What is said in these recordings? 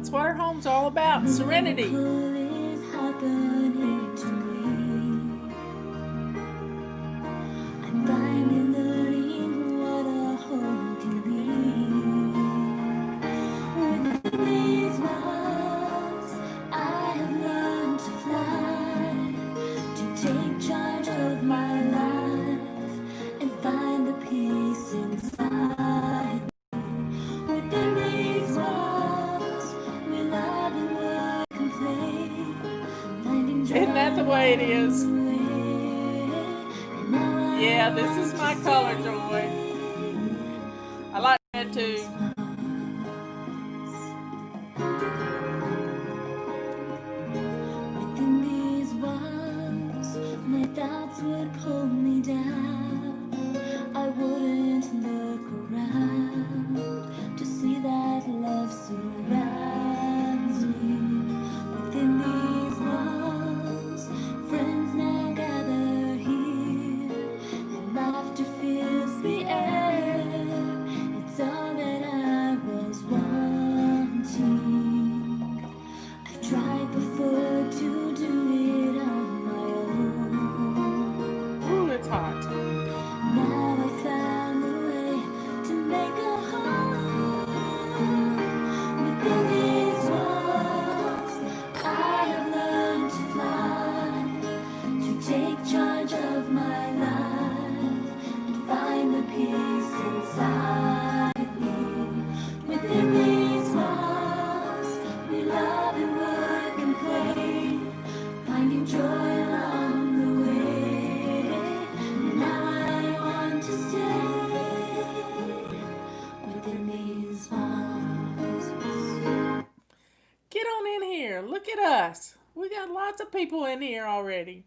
That's what our home's all about. Serenity. Isn't that the way it is? Yeah, this is my color, Joy. I like that too. Within these walls, my thoughts would pull me down. I wouldn't look around to see that love surrounds me. Within these walls, friends now gather here, and laughter fills the air. It's all that I was wanting. I've tried before to do it on my own. Ooh, it's hot. Now I found a way to make a home. Within these walls, I have learned to fly, to take charge of my life and find the peace inside me. Within these walls, we love and work and play, finding joy along the way. And now I want to stay within these walls. Get on in here. Look at us. We got lots of people in here already.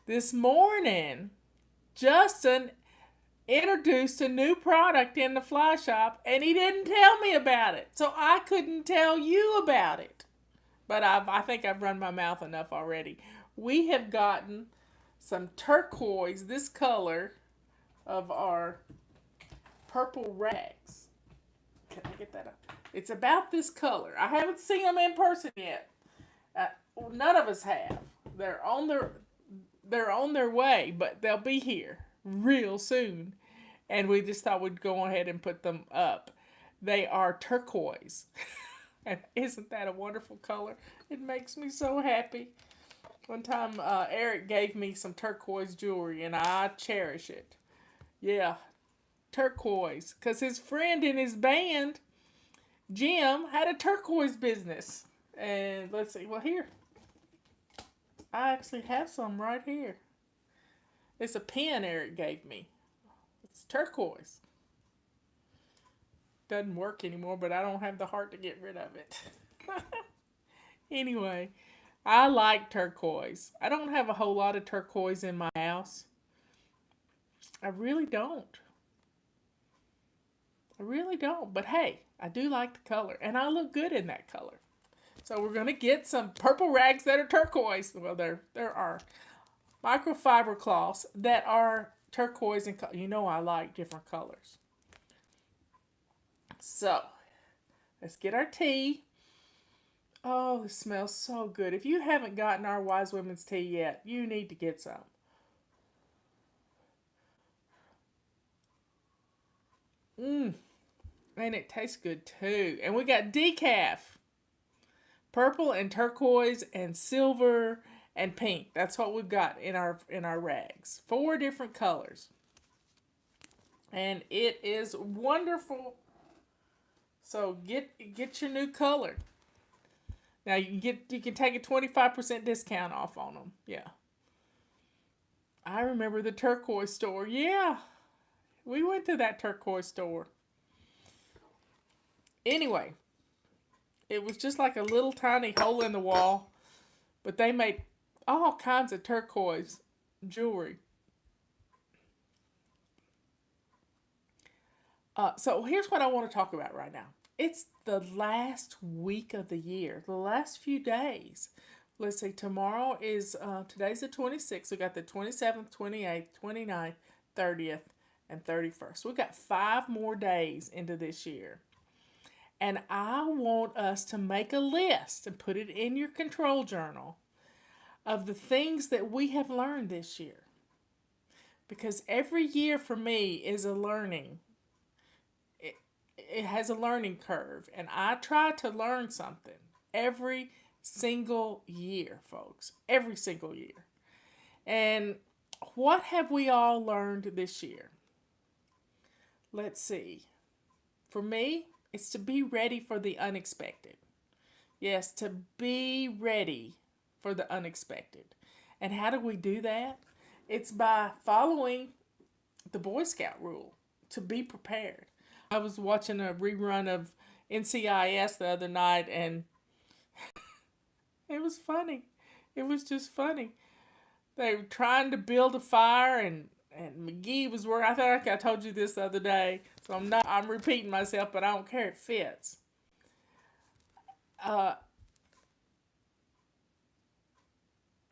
This morning, Justin introduced a new product in the fly shop and he didn't tell me about it. So I couldn't tell you about it. But I think I've run my mouth enough already. We have gotten some turquoise, this color of our purple rags. Can I get that up? It's about this color. I haven't seen them in person yet. None of us have. They're on their way, but they'll be here real soon. And we just thought we'd go ahead and put them up. They are turquoise. And isn't that a wonderful color? It makes me so happy. One time, Eric gave me some turquoise jewelry, and I cherish it. Yeah, turquoise. Because his friend in his band, Jim, had a turquoise business. And let's see, well, here. I actually have some right here. It's a pen Eric gave me. It's turquoise. Doesn't work anymore, but I don't have the heart to get rid of it. Anyway, I like turquoise. I don't have a whole lot of turquoise in my house. I really don't. I really don't. But hey, I do like the color, and I look good in that color. So we're going to get some purple rags that are turquoise. Well, there are microfiber cloths that are turquoise and you know I like different colors. So let's get our tea. Oh, this smells so good. If you haven't gotten our Wise Women's tea yet, you need to get some. Mmm. And it tastes good too. And we got decaf. Purple and turquoise and silver and pink. That's what we've got in our rags. 4 different colors. And it is wonderful. So get your new color. Now you can take a 25% discount off on them. Yeah. I remember the turquoise store. Yeah. We went to that turquoise store. Anyway, it was just like a little tiny hole in the wall, but they made all kinds of turquoise jewelry. So here's what I want to talk about right now. It's the last week of the year, the last few days. Let's see, tomorrow is, today's the 26th. We got the 27th, 28th, 29th, 30th, and 31st. We got 5 more days into this year. And I want us to make a list and put it in your control journal of the things that we have learned this year. Because every year for me is a learning. It, it has a learning curve. And I try to learn something every single year, folks. Every single year. And what have we all learned this year? Let's see. For me, it's to be ready for the unexpected. Yes, to be ready for the unexpected. And how do we do that? It's by following the Boy Scout rule to be prepared. I was watching a rerun of NCIS the other night and it was funny. It was just funny. They were trying to build a fire and McGee was working. I think I told you this the other day, so I'm repeating myself, but I don't care. It fits. Uh,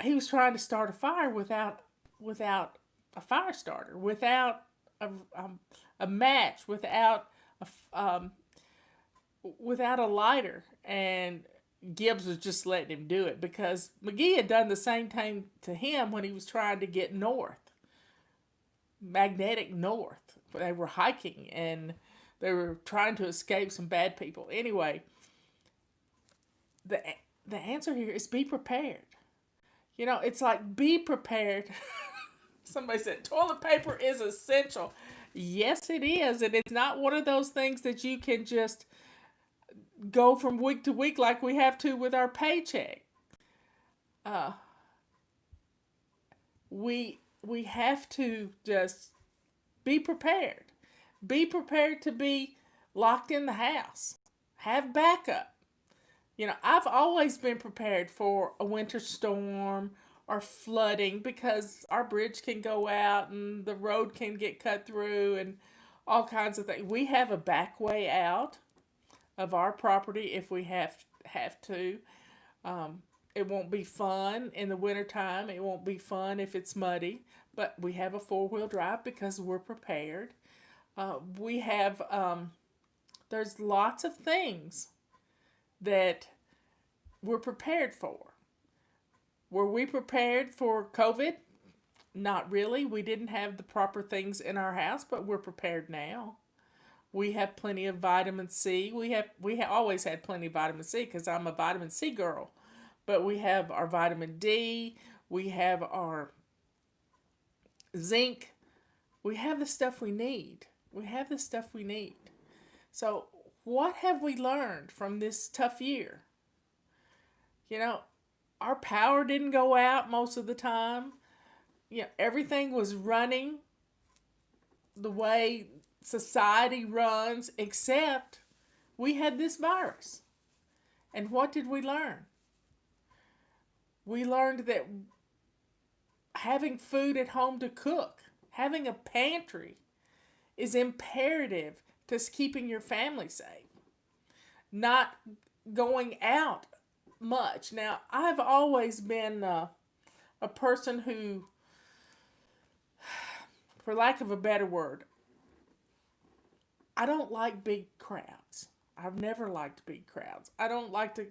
he was trying to start a fire without a fire starter, without a match, um, without a lighter, and Gibbs was just letting him do it because McGee had done the same thing to him when he was trying to get north, magnetic north. They were hiking and they were trying to escape some bad people. Anyway, the the answer here is be prepared. You know, it's like be prepared. Somebody said toilet paper is essential. Yes, it is, and it's not one of those things that you can just go from week to week like we have to with our paycheck. Uh, we have to just be prepared. Be prepared to be locked in the house. Have backup. You know, I've always been prepared for a winter storm or flooding because our bridge can go out and the road can get cut through and all kinds of things. We have a back way out of our property if we have to. It won't be fun in the wintertime. It won't be fun if it's muddy, but we have a four-wheel drive because we're prepared. We have, there's lots of things that we're prepared for. Were we prepared for COVID? Not really. We didn't have the proper things in our house, but we're prepared now. We have plenty of vitamin C. We always had plenty of vitamin C because I'm a vitamin C girl. But we have our vitamin D. We have our zinc. We have the stuff we need. We have the stuff we need. So, what have we learned from this tough year? You know, our power didn't go out most of the time. You know, everything was running the way society runs, except we had this virus. And what did we learn? We learned that having food at home to cook, having a pantry, is imperative to keeping your family safe. Not going out much. Now, I've always been a person who, for lack of a better word, I don't like big crowds. I've never liked big crowds. I don't like to.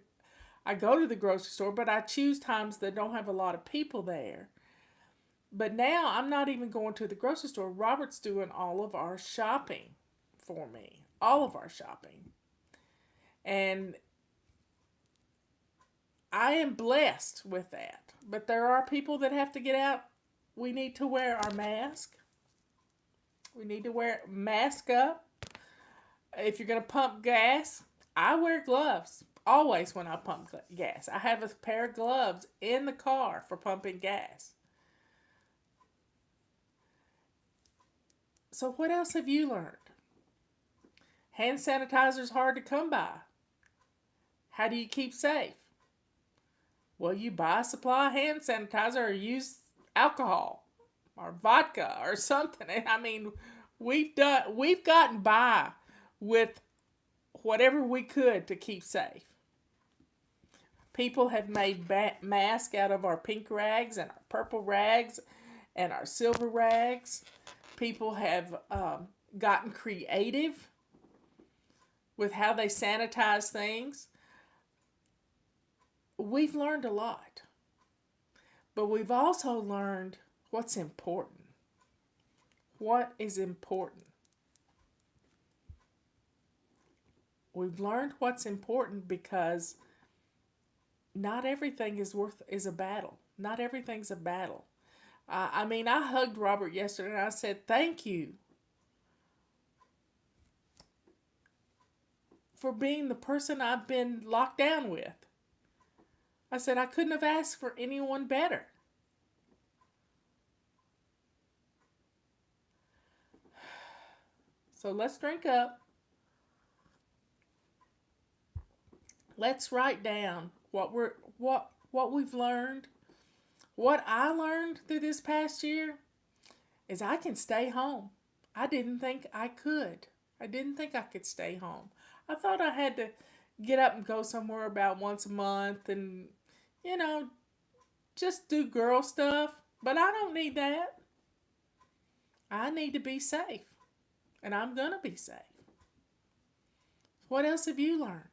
I go to the grocery store, but I choose times that don't have a lot of people there. But now I'm not even going to the grocery store. Robert's doing all of our shopping for me. All of our shopping. And I am blessed with that. But there are people that have to get out. We need to wear our mask. We need to wear mask up. If you're going to pump gas, I wear gloves always when I pump gas. I have a pair of gloves in the car for pumping gas. So what else have you learned? Hand sanitizer is hard to come by. How do you keep safe? Well, you buy a supply of hand sanitizer or use alcohol or vodka or something. I mean, we've gotten by with whatever we could to keep safe. People have made masks out of our pink rags and our purple rags and our silver rags. People have gotten creative with how they sanitize things. We've learned a lot, but we've also learned what's important. What is important? We've learned what's important because not everything is a battle. Not everything's a battle. I mean, I hugged Robert yesterday and I said, "Thank you for being the person I've been locked down with." I said, "I couldn't have asked for anyone better." So let's drink up. Let's write down what we've learned. What I learned through this past year is I can stay home. I didn't think I could. I didn't think I could stay home. I thought I had to get up and go somewhere about once a month and, you know, just do girl stuff. But I don't need that. I need to be safe. And I'm going to be safe. What else have you learned?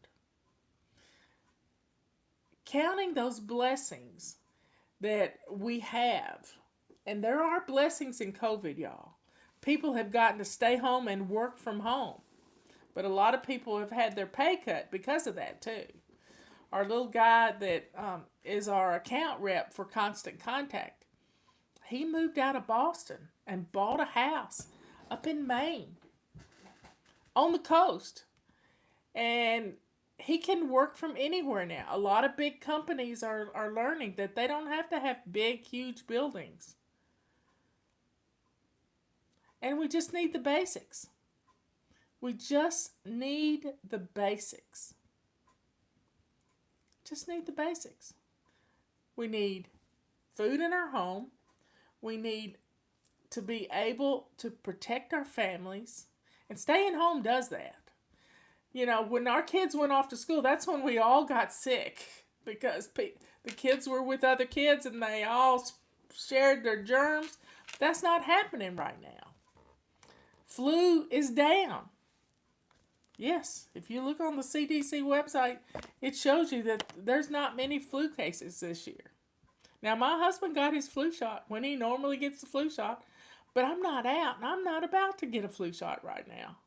Counting those blessings that we have. And there are blessings in COVID, y'all. People have gotten to stay home and work from home. But a lot of people have had their pay cut because of that, too. Our little guy that is our account rep for Constant Contact, he moved out of Boston and bought a house up in Maine on the coast. And he can work from anywhere now. A lot of big companies are learning that they don't have to have big, huge buildings. And we just need the basics. We just need the basics. Just need the basics. We need food in our home. We need to be able to protect our families. And staying home does that. You know, when our kids went off to school, that's when we all got sick because the kids were with other kids and they all shared their germs. That's not happening right now. Flu is down. Yes, if you look on the CDC website, it shows you that there's not many flu cases this year. Now, my husband got his flu shot when he normally gets the flu shot, but I'm not out and I'm not about to get a flu shot right now.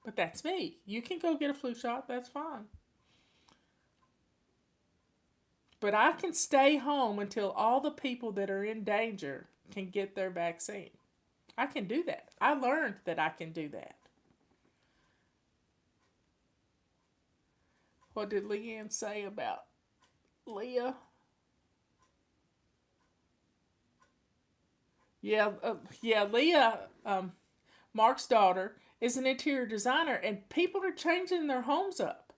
But that's me. You can go get a flu shot, that's fine. But I can stay home until all the people that are in danger can get their vaccine. I can do that. I learned that I can do that. What did Leanne say about Leah? Yeah, Leah, Mark's daughter, is an interior designer, and people are changing their homes up.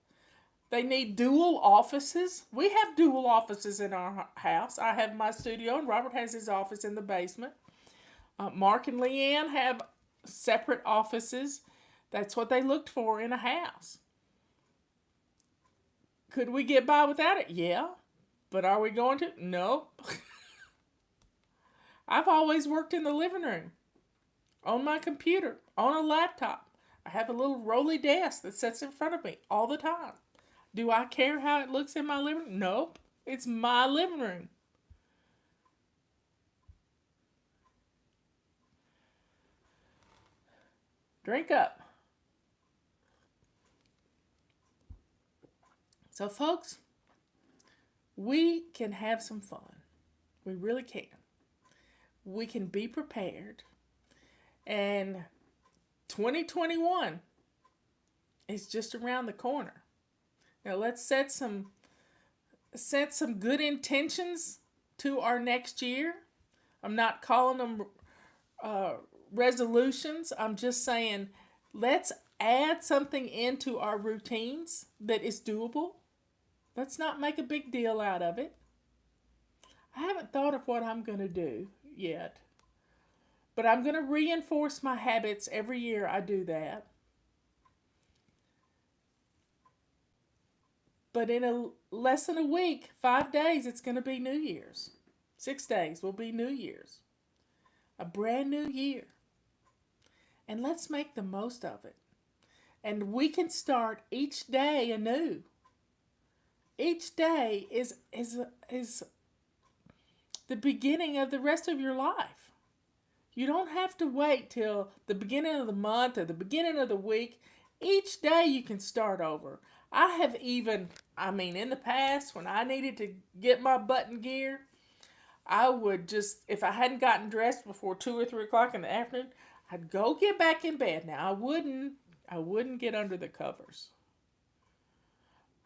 They need dual offices. We have dual offices in our house. I have my studio, and Robert has his office in the basement. Mark and Leanne have separate offices. That's what they looked for in a house. Could we get by without it? Yeah. But are we going to? Nope. I've always worked in the living room, on my computer, on a laptop. I have a little rolly desk that sits in front of me all the time. Do I care how it looks in my living room? Nope. It's my living room. Drink up. So, folks, we can have some fun. We really can. We can be prepared. And 2021 is just around the corner. Now let's set some good intentions to our next year. I'm not calling them resolutions. I'm just saying let's add something into our routines that is doable. Let's not make a big deal out of it. I haven't thought of what I'm going to do yet. But I'm going to reinforce my habits every year I do that. But in less than a week, 5 days, it's going to be New Year's. 6 days will be New Year's. A brand new year. And let's make the most of it. And we can start each day anew. Each day is the beginning of the rest of your life. You don't have to wait till the beginning of the month or the beginning of the week. Each day you can start over. I have even, in the past, when I needed to get my button gear, I would just, if I hadn't gotten dressed before 2 or 3 o'clock in the afternoon, I'd go get back in bed. Now I wouldn't get under the covers,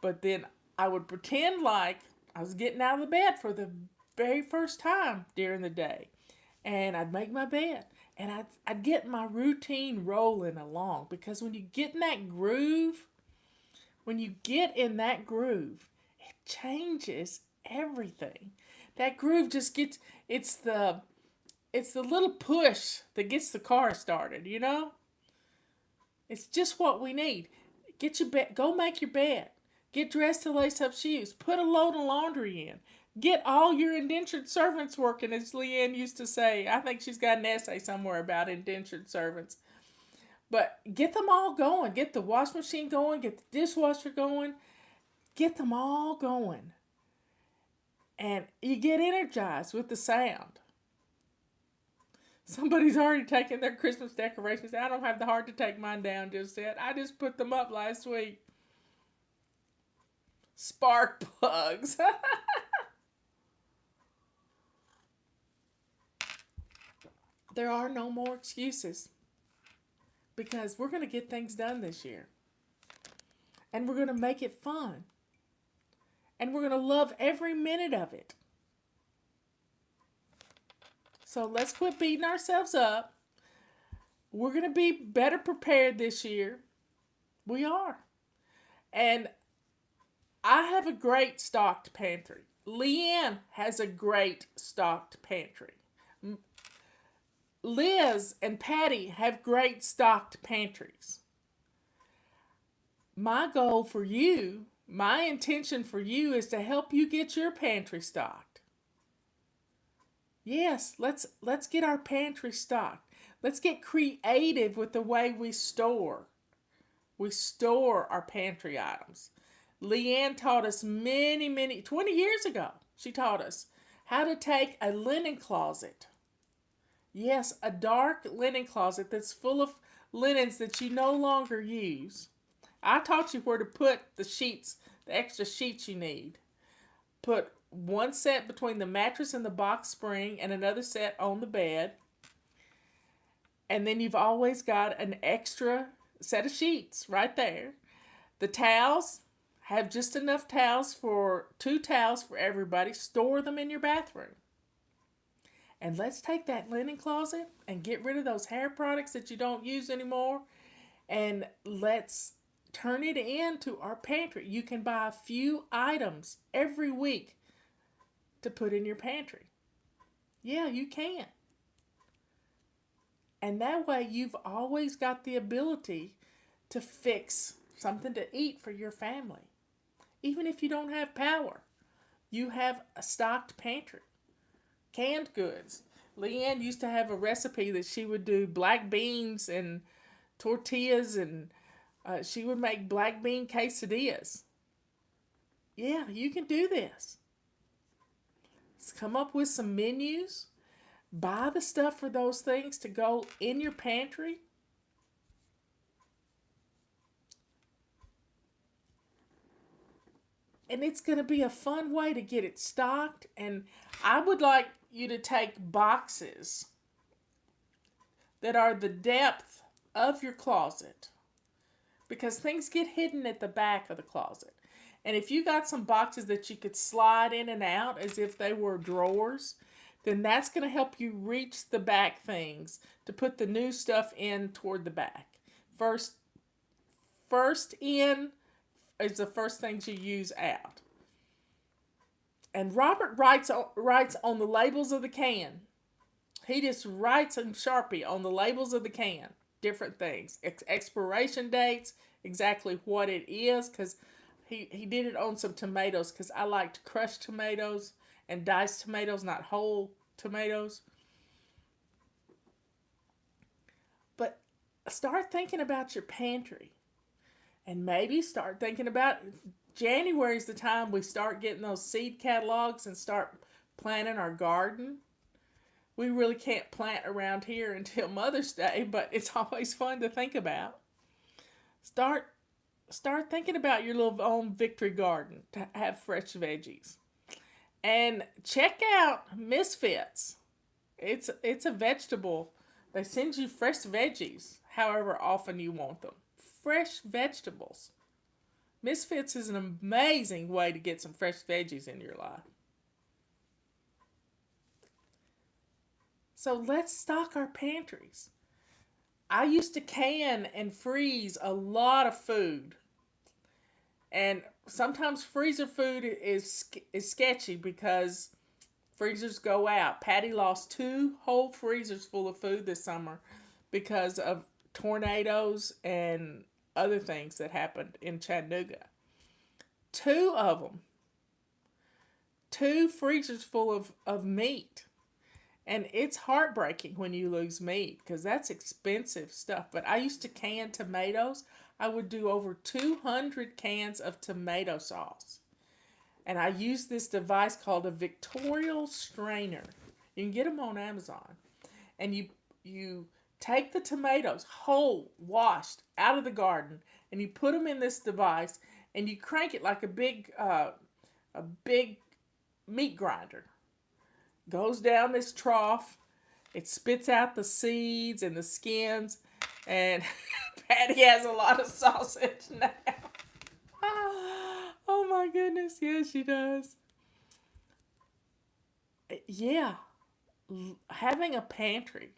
but then I would pretend like I was getting out of the bed for the very first time during the day, and I'd make my bed, and I'd get my routine rolling along, because when you get in that groove, when you get in that groove, it changes everything. That groove just gets, it's the little push that gets the car started. It's just what we need. Get your bed, go make your bed. Get dressed to lace up shoes. Put a load of laundry in. Get all your indentured servants working, as Leanne used to say. I think she's got an essay somewhere about indentured servants. But get them all going. Get the wash machine going. Get the dishwasher going. Get them all going. And you get energized with the sound. Somebody's already taken their Christmas decorations. I don't have the heart to take mine down just yet. I just put them up last week. Spark plugs. There are no more excuses, because we're going to get things done this year. And we're going to make it fun. And we're going to love every minute of it. So let's quit beating ourselves up. We're going to be better prepared this year. We are. And I have a great stocked pantry. Leanne has a great stocked pantry. Liz and Patty have great stocked pantries. My goal for you, my intention for you, is to help you get your pantry stocked. Yes, let's get our pantry stocked. Let's get creative with the way we store. We store our pantry items. Leanne taught us 20 years ago, she taught us how to take a linen closet. Yes, a dark linen closet that's full of linens that you no longer use. I taught you where to put the sheets, the extra sheets you need. Put one set between the mattress and the box spring, and another set on the bed. And then you've always got an extra set of sheets right there. The towels, have just enough towels for 2 towels for everybody. Store them in your bathroom. And let's take that linen closet and get rid of those hair products that you don't use anymore. And let's turn it into our pantry. You can buy a few items every week to put in your pantry. Yeah, you can. And that way you've always got the ability to fix something to eat for your family. Even if you don't have power, you have a stocked pantry. Canned goods. Leanne used to have a recipe that she would do black beans and tortillas, and she would make black bean quesadillas. Yeah, you can do this. Let's come up with some menus. Buy the stuff for those things to go in your pantry. And it's going to be a fun way to get it stocked. And I would like you to take boxes that are the depth of your closet, because things get hidden at the back of the closet. And if you got some boxes that you could slide in and out as if they were drawers, then that's going to help you reach the back things to put the new stuff in toward the back. First in is the first things you use out. And Robert writes on the labels of the can. He just writes in Sharpie on the labels of the can different things, expiration dates, exactly what it is, because he did it on some tomatoes, because I liked crushed tomatoes and diced tomatoes, not whole tomatoes. But start thinking about your pantry. And maybe start thinking about January is the time we start getting those seed catalogs and start planting our garden. We really can't plant around here until Mother's Day, but it's always fun to think about. Start start thinking about your little own victory garden to have fresh veggies. And check out Misfits. It's a vegetable. They send you fresh veggies however often you want them. Fresh vegetables. Misfits is an amazing way to get some fresh veggies in your life. So let's stock our pantries. I used to can and freeze a lot of food. And sometimes freezer food is sketchy because freezers go out. Patty lost two whole freezers full of food this summer because of tornadoes and other things that happened in Chattanooga. Two of them, two freezers full of meat. And it's heartbreaking when you lose meat because that's expensive stuff. But I used to can tomatoes. I would do over 200 cans of tomato sauce. And I use this device called a Victorial strainer. You can get them on Amazon. And you take the tomatoes whole, washed, out of the garden, and you put them in this device, and you crank it like a big meat grinder. Goes down this trough. It spits out the seeds and the skins, and Patty has a lot of sausage now. Oh my goodness, yes, she does. Yeah, having a pantry,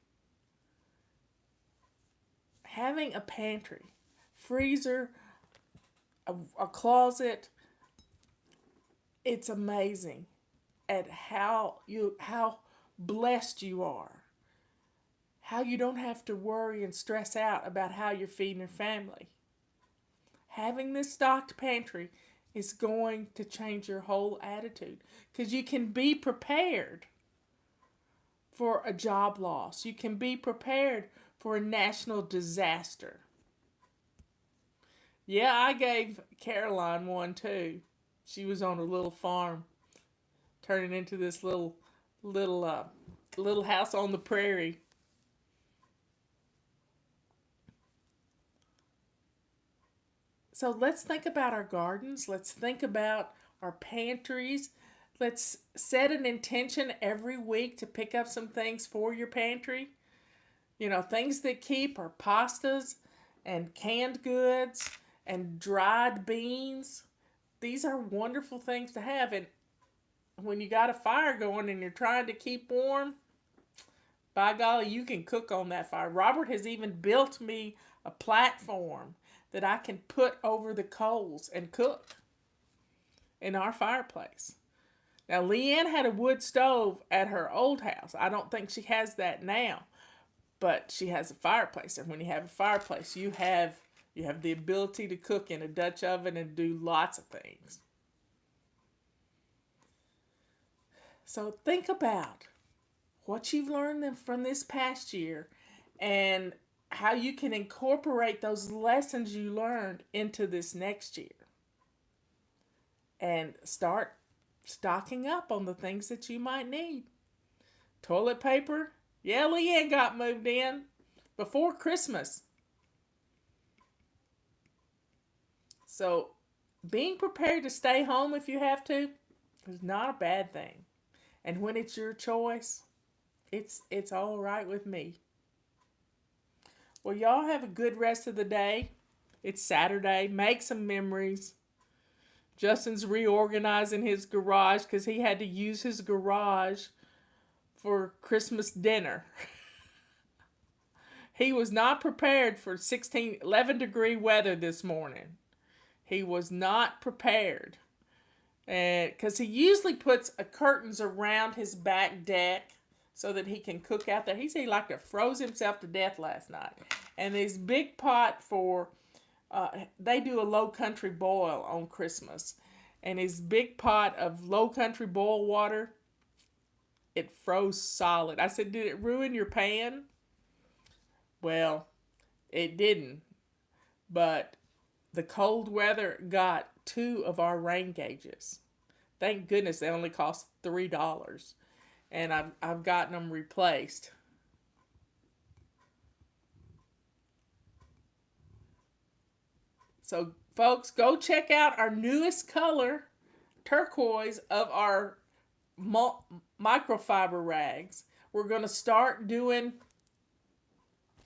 freezer, a closet, it's amazing at how blessed you are. How you don't have to worry and stress out about how you're feeding your family. Having this stocked pantry is going to change your whole attitude because you can be prepared for a job loss. You can be prepared for a national disaster. Yeah, I gave Caroline one too. She was on a little farm, turning into this little little house on the prairie. So let's think about our gardens. Let's think about our pantries. Let's set an intention every week to pick up some things for your pantry. Things that keep are pastas and canned goods and dried beans. These are wonderful things to have. And when you got a fire going and you're trying to keep warm, by golly, you can cook on that fire. Robert has even built me a platform that I can put over the coals and cook in our fireplace. Now, Leanne had a wood stove at her old house. I don't think she has that now, but she has a fireplace. And when you have a fireplace, you have the ability to cook in a Dutch oven and do lots of things. So think about what you've learned from this past year and how you can incorporate those lessons you learned into this next year and start stocking up on the things that you might need. Toilet paper. Yeah, Leanne got moved in before Christmas. So being prepared to stay home if you have to is not a bad thing. And when it's your choice, it's all right with me. Well, y'all have a good rest of the day. It's Saturday. Make some memories. Justin's reorganizing his garage because he had to use his garage for Christmas dinner. He was not prepared for 11-degree weather this morning. He was not prepared. And because he usually puts curtains around his back deck so that he can cook out there. He said he like to froze himself to death last night. And this big pot they do a low country boil on Christmas. And his big pot of low country boil water, it froze solid. I said, did it ruin your pan? Well, it didn't. But the cold weather got two of our rain gauges. Thank goodness they only cost $3, and I've gotten them replaced. So, folks, go check out our newest color, turquoise, of our microfiber rags. We're gonna start doing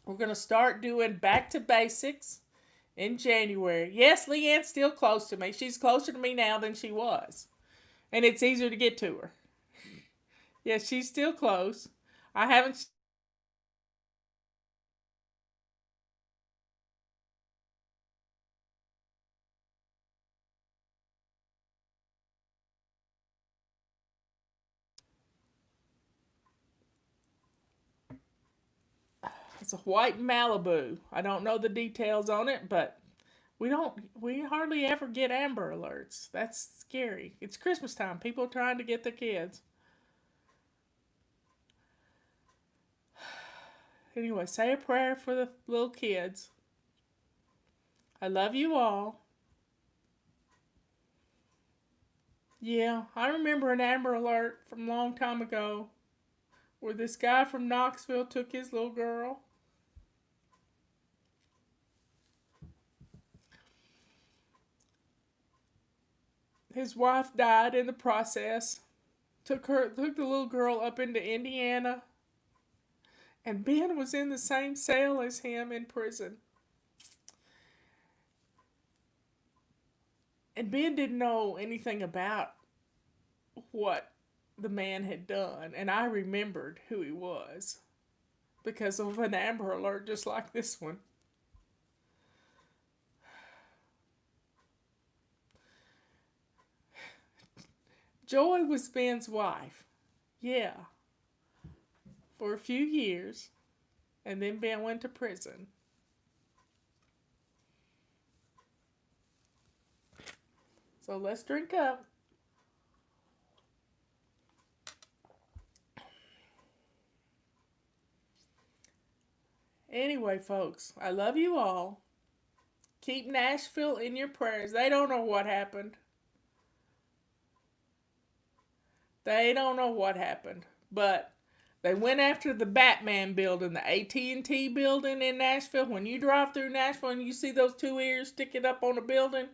we're gonna start doing back to basics in January. Yes, Leanne's still close to me. She's closer to me now than she was, and it's easier to get to her. Yes, she's still close. I haven't. It's a white Malibu. I don't know the details on it, but we hardly ever get Amber Alerts. That's scary. It's Christmas time. People are trying to get their kids. Anyway, say a prayer for the little kids. I love you all. Yeah, I remember an Amber Alert from a long time ago where this guy from Knoxville took his little girl. His wife died in the process. Took the little girl up into Indiana, and Ben was in the same cell as him in prison. And Ben didn't know anything about what the man had done, and I remembered who he was because of an Amber Alert just like this one. Joy was Ben's wife. Yeah, for a few years, and then Ben went to prison. So let's drink up. Anyway, folks, I love you all. Keep Nashville in your prayers. They don't know what happened. They don't know what happened. But they went after the Batman building, the AT&T building in Nashville. When you drive through Nashville and you see those two ears sticking up on a building,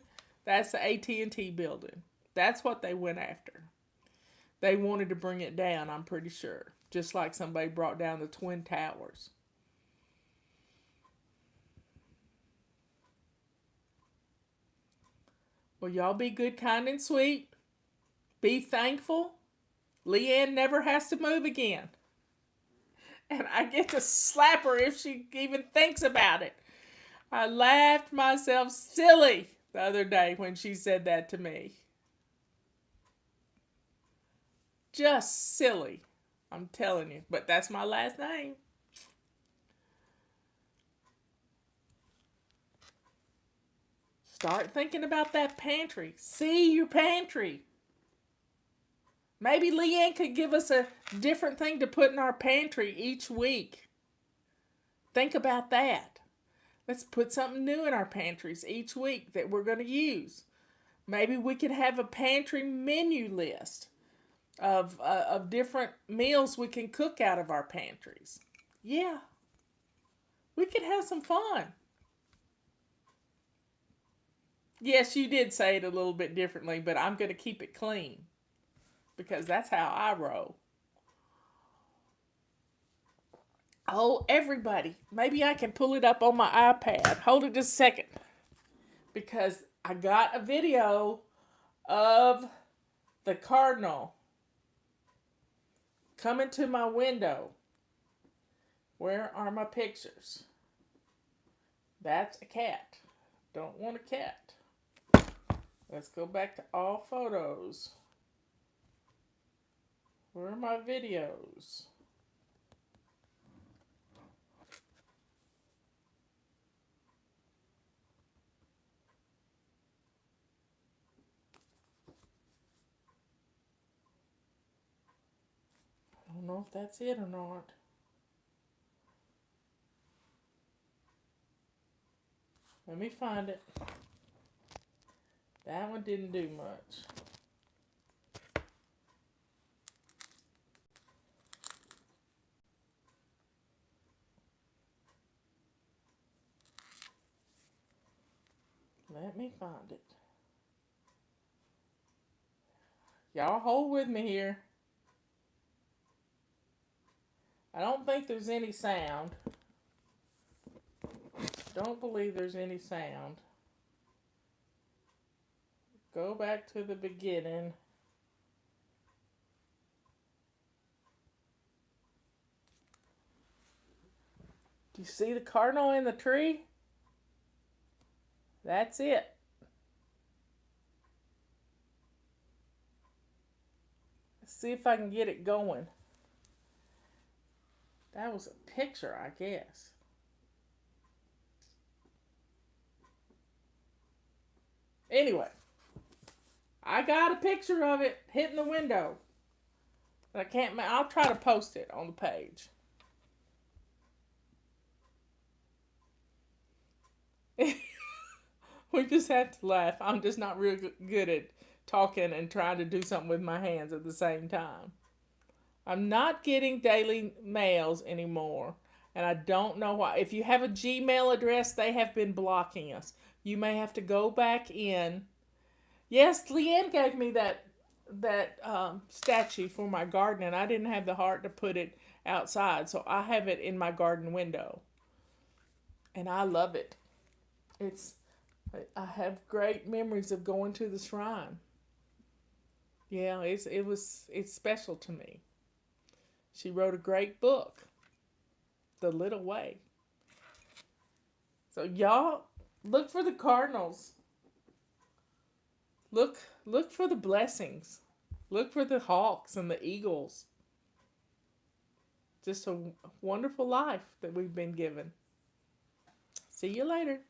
that's the AT&T building. That's what they went after. They wanted to bring it down, I'm pretty sure. Just like somebody brought down the Twin Towers. Well, y'all be good, kind, and sweet. Be thankful. Leanne never has to move again. And I get to slap her if she even thinks about it. I laughed myself silly the other day when she said that to me. Just silly. I'm telling you. But that's my last name. Start thinking about that pantry. See your pantry. Maybe Leanne could give us a different thing to put in our pantry each week. Think about that. Let's put something new in our pantries each week that we're going to use. Maybe we could have a pantry menu list of different meals we can cook out of our pantries. Yeah, we could have some fun. Yes, you did say it a little bit differently, but I'm going to keep it clean because that's how I roll. Oh, everybody, maybe I can pull it up on my iPad. Hold it just a second because I got a video of the cardinal coming to my window. Where are my pictures? That's a cat. Don't want a cat. Let's go back to all photos. Where are my videos? I don't know if that's it or not. Let me find it. That one didn't do much. Let me find it. Y'all hold with me here. I don't think there's any sound. Don't believe there's any sound. Go back to the beginning. Do you see the cardinal in the tree? That's it. Let's see if I can get it going. That was a picture, I guess. Anyway, I got a picture of it hitting the window. But I can't. I'll try to post it on the page. We just have to laugh. I'm just not real good at talking and trying to do something with my hands at the same time. I'm not getting daily mails anymore. And I don't know why. If you have a Gmail address, they have been blocking us. You may have to go back in. Yes, Leanne gave me that statue for my garden, and I didn't have the heart to put it outside, so I have it in my garden window, and I love it. It's I have great memories of going to the shrine. Yeah, it's special to me. She wrote a great book, The Little Way. So y'all look for the cardinals. Look for the blessings. Look for the hawks and the eagles. Just a wonderful life that we've been given. See you later.